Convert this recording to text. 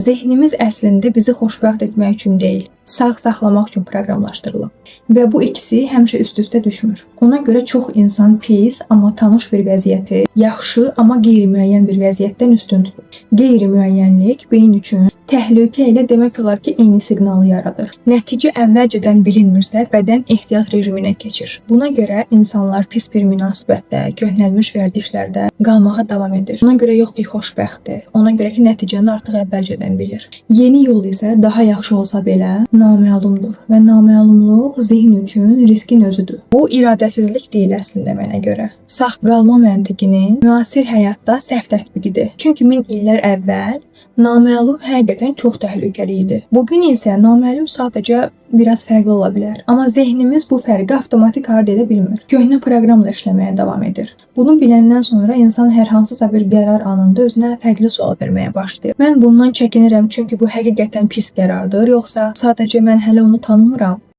Zehnimiz əslində bizi xoşbəxt etmək üçün deyil, sağ saxlamaq üçün proqramlaşdırılıb. Və bu ikisi həmişə üst-üstə düşmür. Ona görə çox insan pis, amma tanış bir vəziyyəti, yaxşı, amma qeyri-müəyyən bir vəziyyətdən üstün tutur. Qeyri-müəyyənlik beyin üçün təhlükə ilə demək olar ki, eyni siqnalı yaradır. Nəticə əvvəlcədən bilinmirsə, bədən ehtiyat rejiminə keçir. Buna görə insanlar pis bir münasibətdə, köhnəlmiş vərdişlərdə qalmağa davam edir. Ona görə yox ki, xoşbəxtdir. Ona görə ki, nəticəni artıq əvvəlcədən bilir. Yeni yol isə daha yaxşı olsa belə naməlumdur və naməlumluq zehin üçün riskin özüdür. Bu iradəsizlik deyil əslində mənə görə. Sağ qalma məntiqinin müasir həyatda səhv tətbiqidir. Çünki 1000 illər əvvəl naməlum həqiqətən çox təhlükəli idi. Bugün isə naməlum sadəcə biraz fərqli ola bilər. Amma zehnimiz bu fərqi avtomatik harda edə bilmir. Köhnə proqramla işləməyə davam edir. Bunu biləndən sonra insan hər hansısa bir qərar anında özünə fərqli sual verməyə başlayır. Mən bundan çəkinirəm çünki bu həqiqətən pis qərardır, yoxsa sadəcə mən hələ onu tanımıram?